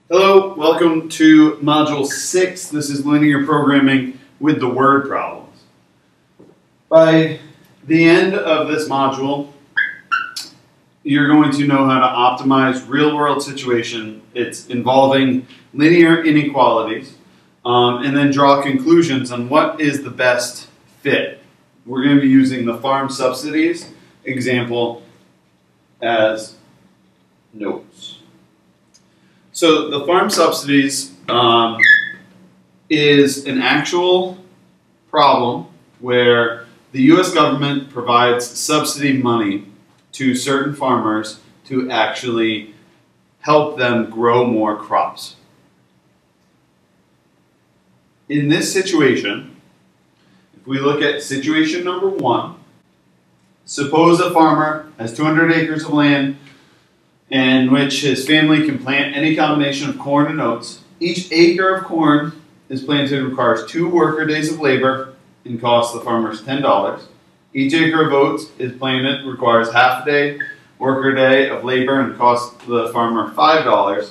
Hello, welcome to Module 6. This is linear programming with the word problems. By the end of this module, you're going to know how to optimize real-world situation. It's involving linear inequalities, and then draw conclusions on what is the best fit. We're going to be using the farm subsidies example as notes. So the farm subsidies is an actual problem where the U.S. government provides subsidy money to certain farmers to actually help them grow more crops. In this situation, if we look at situation number 1, suppose a farmer has 200 acres of land in which his family can plant any combination of corn and oats. Each acre of corn is planted requires 2 worker days of labor and costs the farmers $10. Each acre of oats is planted requires half a day, worker day of labor and costs the farmer $5. And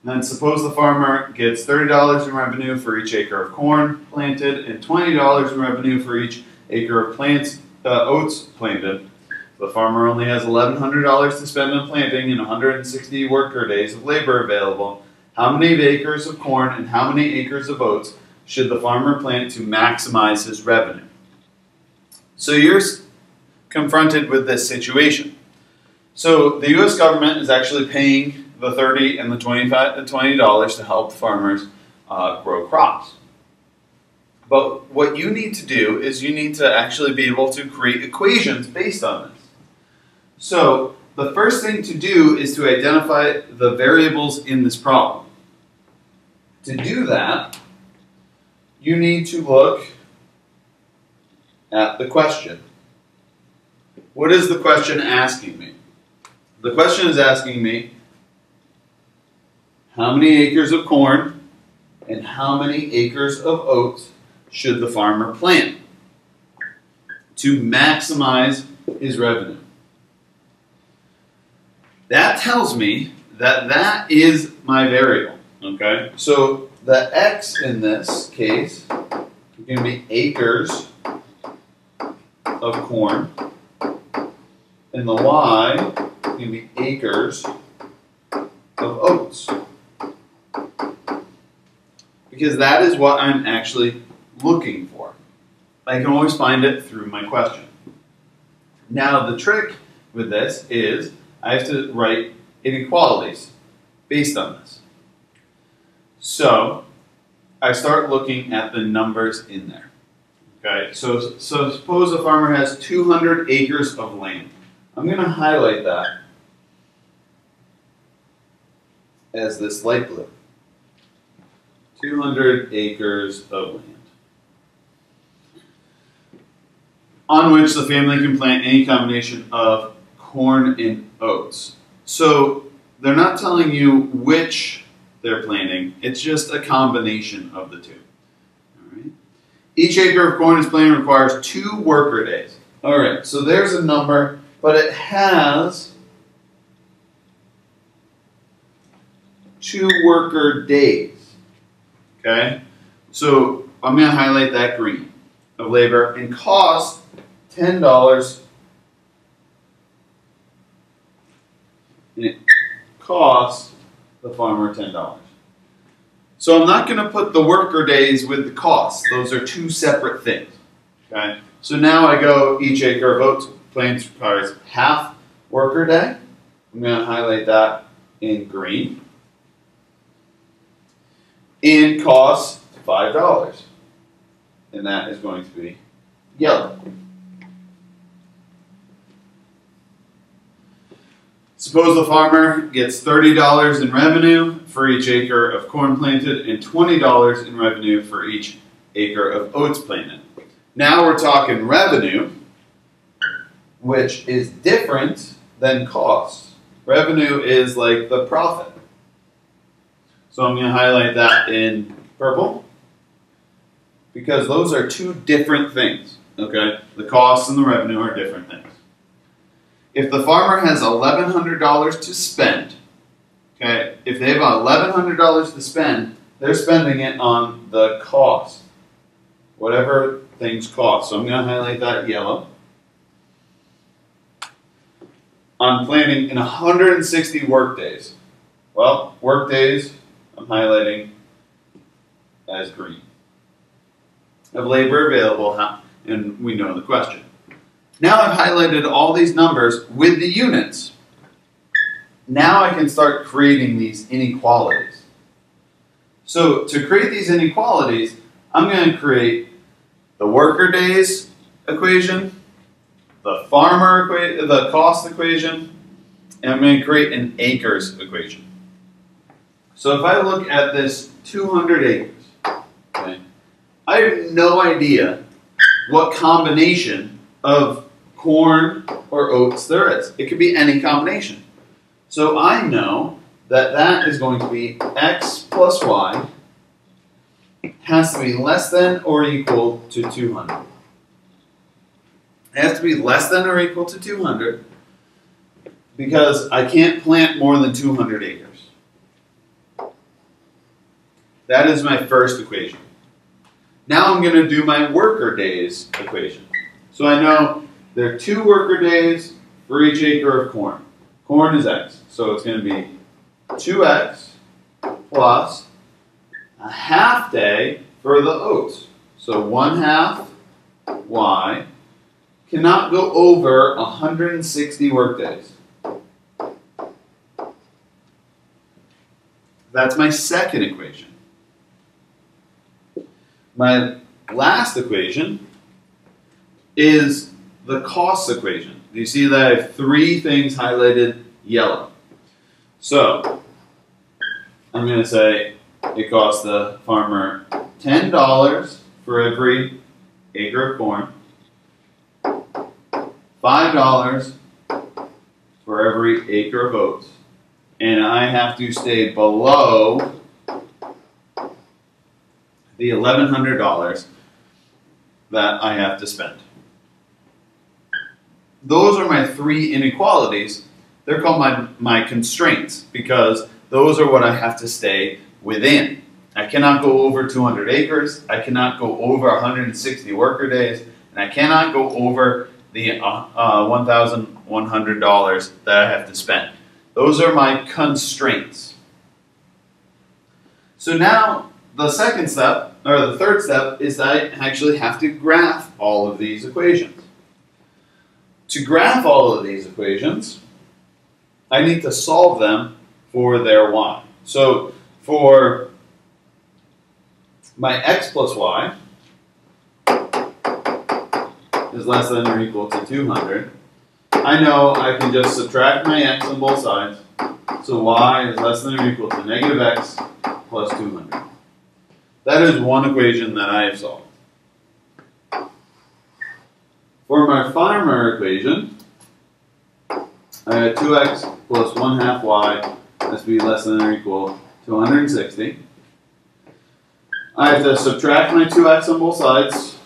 then suppose the farmer gets $30 in revenue for each acre of corn planted and $20 in revenue for each acre of oats planted. The farmer only has $1,100 to spend on planting and 160 worker days of labor available. How many acres of corn and how many acres of oats should the farmer plant to maximize his revenue? So you're confronted with this situation. So the U.S. government is actually paying the $30 and the $20 to help farmers grow crops. But what you need to do is you need to actually be able to create equations based on this. So the first thing to do is to identify the variables in this problem. To do that, you need to look at the question. What is the question asking me? The question is asking me how many acres of corn and how many acres of oats should the farmer plant to maximize his revenue. That tells me that that is my variable, okay? So the x in this case is going to be acres of corn, and the y is going to be acres of oats. Because that is what I'm actually looking for. I can always find it through my question. Now the trick with this is I have to write inequalities based on this. So I start looking at the numbers in there. Okay, so suppose a farmer has 200 acres of land. I'm going to highlight that as this light blue. 200 acres of land on which the family can plant any combination of corn and oats. So they're not telling you which they're planting, it's just a combination of the two. All right. Each acre of corn is planted requires 2 worker days. All right, so there's a number, but it has 2 worker days. Okay, so I'm going to highlight that green of labor and cost $10. And it costs the farmer $10. So I'm not going to put the worker days with the cost. Those are 2 separate things. Okay, so now I go each acre of oats planted requires half worker day. I'm going to highlight that in green. And costs $5. And that is going to be yellow. Suppose the farmer gets $30 in revenue for each acre of corn planted and $20 in revenue for each acre of oats planted. Now we're talking revenue, which is different than cost. Revenue is like the profit. So I'm going to highlight that in purple because those are 2 different things. Okay, the costs and the revenue are different things. If the farmer has $1,100 to spend, Okay, if they have $1,100 to spend, they're spending it on the cost, whatever things cost. So I'm going to highlight that yellow. I'm planning in 160 work days. Well, work days I'm highlighting as green. Of labor available, and we know the question. Now I've highlighted all these numbers with the units. Now I can start creating these inequalities. So to create these inequalities, I'm going to create the worker days equation, the the cost equation, and I'm going to create an acres equation. So if I look at this 200 acres, okay, I have no idea what combination of corn or oats there is. It could be any combination. So I know that that is going to be x plus y has to be less than or equal to 200. It has to be less than or equal to 200 because I can't plant more than 200 acres. That is my first equation. Now I'm going to do my worker days equation. So I know there are 2 worker days for each acre of corn. Corn is x, so it's going to be 2x plus a half day for the oats. So 1/2 y cannot go over 160 work days. That's my second equation. My last equation is the cost equation. You see that I have 3 things highlighted yellow. So I'm going to say it costs the farmer $10 for every acre of corn, $5 for every acre of oats, and I have to stay below the $1,100 that I have to spend. Those are my 3 inequalities. They're called my constraints because those are what I have to stay within. I cannot go over 200 acres, I cannot go over 160 worker days, and I cannot go over the $1,100 that I have to spend. Those are my constraints. So now the second step, or the third step, is that I actually have to graph all of these equations. To graph all of these equations, I need to solve them for their y. So for my x plus y is less than or equal to 200. I know I can just subtract my x on both sides. So y is less than or equal to negative x plus 200. That is one equation that I have solved. For my farmer equation, I have 2x plus 1/2 y has to be less than or equal to 160. I have to subtract my 2x on both sides.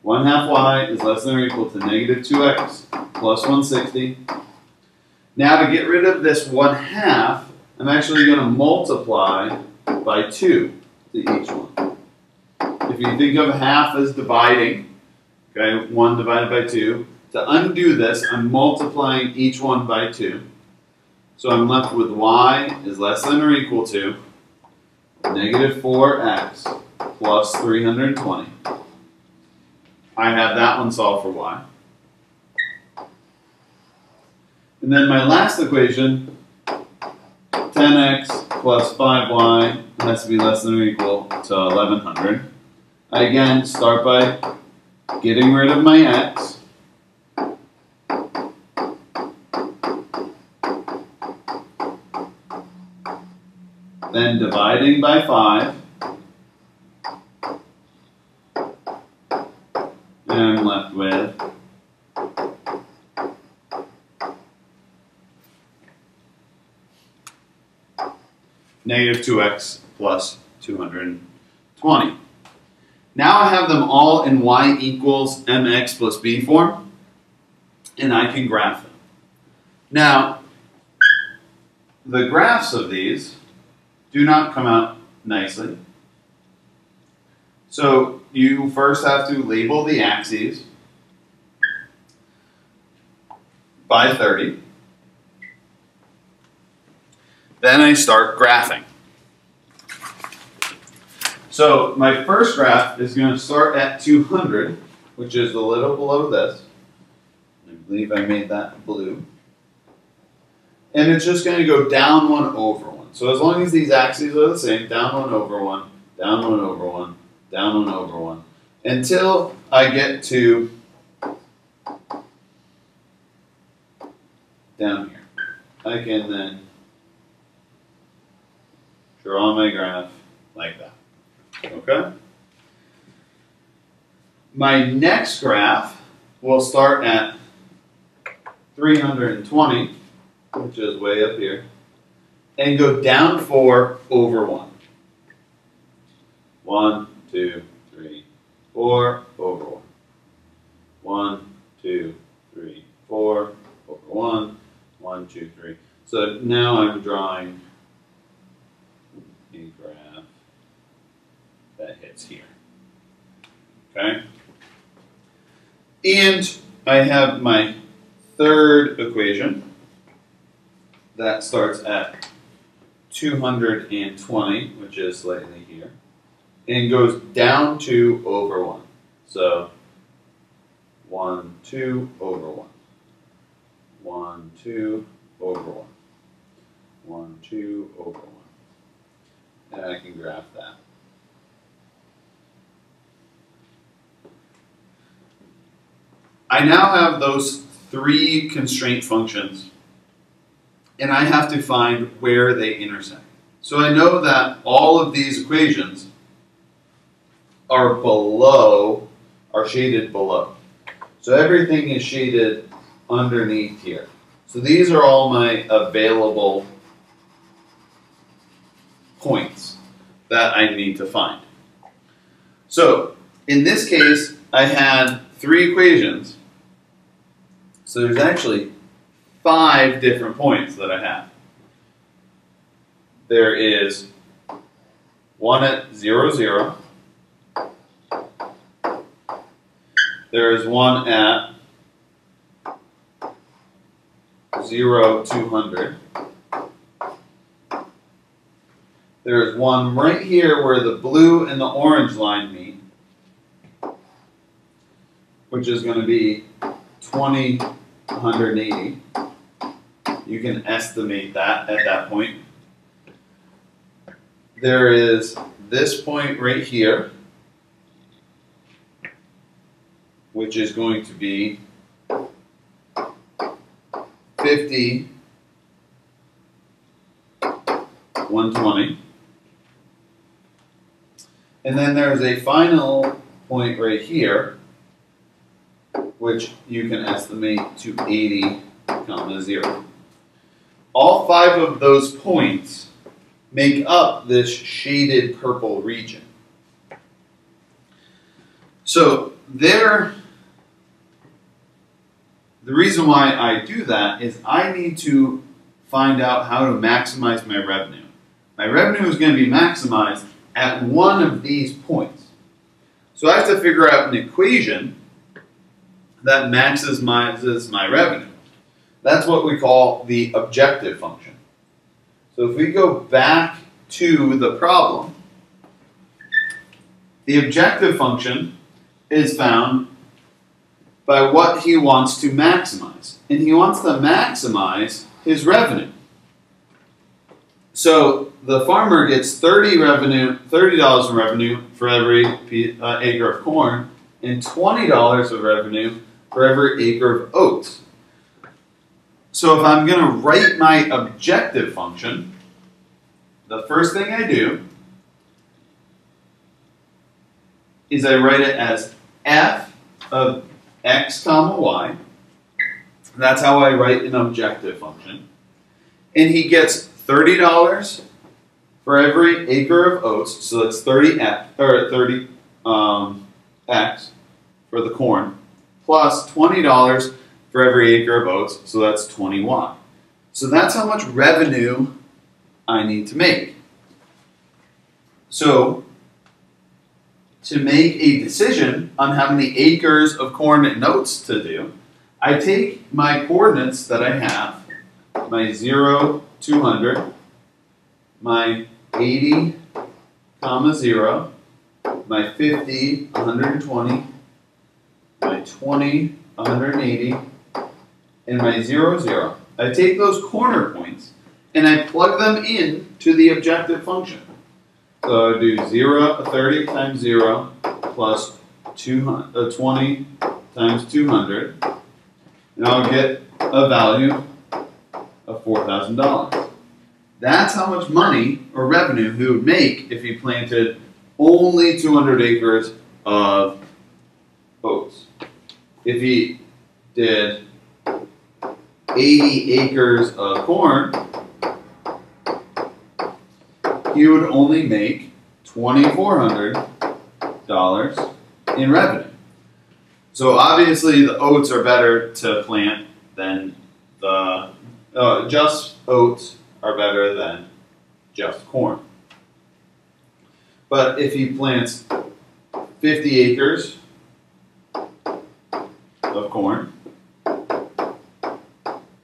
1/2 y is less than or equal to negative 2x plus 160. Now to get rid of this 1/2, I'm actually going to multiply by 2 to each one. If you think of half as dividing, okay, 1 divided by 2, to undo this, I'm multiplying each one by 2. So I'm left with y is less than or equal to negative 4x plus 320. I have that one solved for y. And then my last equation, 10x plus 5y has to be less than or equal to 1100. I again start by getting rid of my x. Then dividing by 5. And I'm left with negative 2x plus 220. Now I have them all in y equals mx plus b form, and I can graph them. Now, the graphs of these do not come out nicely. So you first have to label the axes by 30. Then I start graphing. So my first graph is going to start at 200, which is a little below this. I believe I made that blue. And it's just going to go down 1 over 1. So as long as these axes are the same, down 1 over 1, down 1 over 1, down 1 over 1, until I get to down here. I can then draw my graph like that. Okay? My next graph will start at 320, which is way up here, and go down 4 over 1. 1, 2, 3, 4 over 1. 1, 2, 3, 4 over 1. 1, 2, 3. So now I'm drawing a graph that hits here. Okay? And I have my third equation that starts at 220, which is slightly here, and goes down 2 over 1. So 1, 2 over 1. 1, 2 over 1. 1, 2 over 1. And I can graph that. I now have those 3 constraint functions, and I have to find where they intersect. So I know that all of these equations are below, are shaded below. So everything is shaded underneath here. So these are all my available points that I need to find. So in this case, I had 3 equations. So there's actually 5 different points that I have. There is one at 0, 0. There is one at 0, 200. There is one right here where the blue and the orange line meet, which is going to be 20, 180. You can estimate that at that point. There is this point right here, which is going to be 50, 120. And then there's a final point right here, which you can estimate to 80, 0. All 5 of those points make up this shaded purple region. So the reason why I do that is I need to find out how to maximize my revenue. My revenue is going to be maximized at one of these points. So I have to figure out an equation that maximizes my revenue. That's what we call the objective function. So if we go back to the problem, the objective function is found by what he wants to maximize. And he wants to maximize his revenue. So the farmer gets $30 in revenue for every acre of corn, and $20 of revenue for every acre of oats. So if I'm going to write my objective function, the first thing I do is I write it as f of x comma y. That's how I write an objective function. And he gets $30 for every acre of oats, so that's 30 x for the corn, plus $20 for every acre of oats, so that's 20y. So that's how much revenue I need to make. So to make a decision on how many acres of corn and oats to do, I take my coordinates that I have, my 0, 200, my 80, 0, my 50, 120, my 20, 180, and my 0, 0. I take those corner points and I plug them in to the objective function. So I do 30 times 0 plus 20 times 200, and I'll get a value of $4,000. That's how much money or revenue he would make if he planted only 200 acres of oats. If he did 80 acres of corn, he would only make $2,400 in revenue. So obviously the oats are better to plant than just oats are better than just corn. But if he plants 50 acres of corn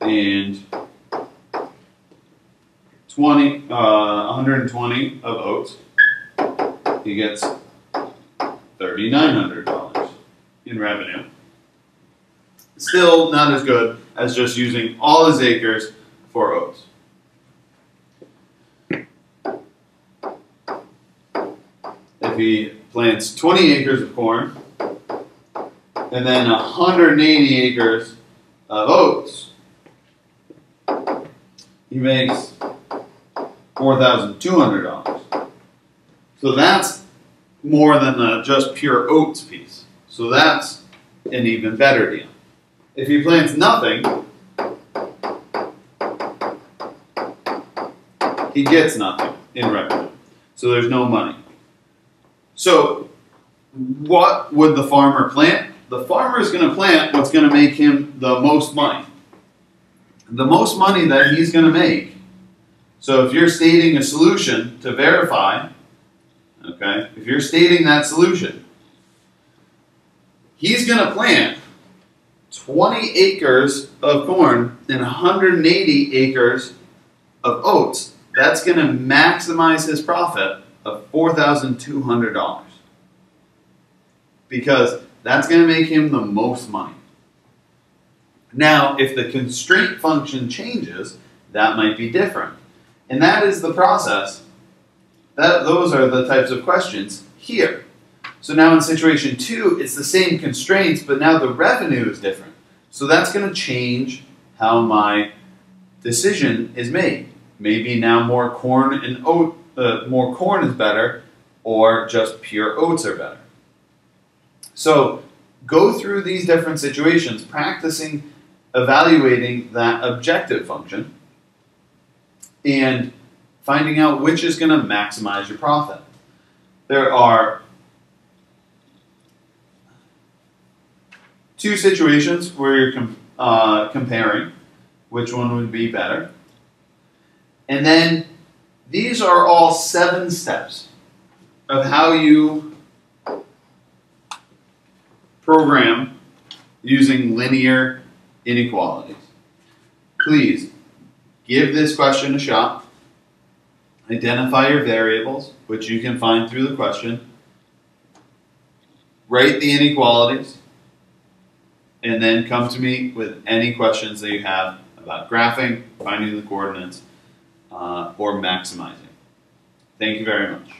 and 120 of oats, he gets $3,900 in revenue. Still not as good as just using all his acres for oats. If he plants 20 acres of corn and then 180 acres of oats, he makes $4,200. So that's more than the just pure oats piece. So that's an even better deal. If he plants nothing, he gets nothing in revenue. So there's no money. So what would the farmer plant? The farmer is going to plant what's going to make him the most money. The most money that he's going to make. So if you're stating a solution to verify, okay, if you're stating that solution, he's going to plant 20 acres of corn and 180 acres of oats. That's going to maximize his profit of $4,200 because that's going to make him the most money. Now, if the constraint function changes, that might be different. And that is the process. Those are the types of questions here. So now in situation 2, it's the same constraints, but now the revenue is different. So that's going to change how my decision is made. Maybe now more corn and more corn is better, or just pure oats are better. So go through these different situations, practicing evaluating that objective function and finding out which is going to maximize your profit. There are 2 situations where you're comparing which one would be better. And then these are all 7 steps of how you program using linear inequalities. Please give this question a shot. Identify your variables, which you can find through the question. Write the inequalities, and then come to me with any questions that you have about graphing, finding the coordinates, or maximizing. Thank you very much.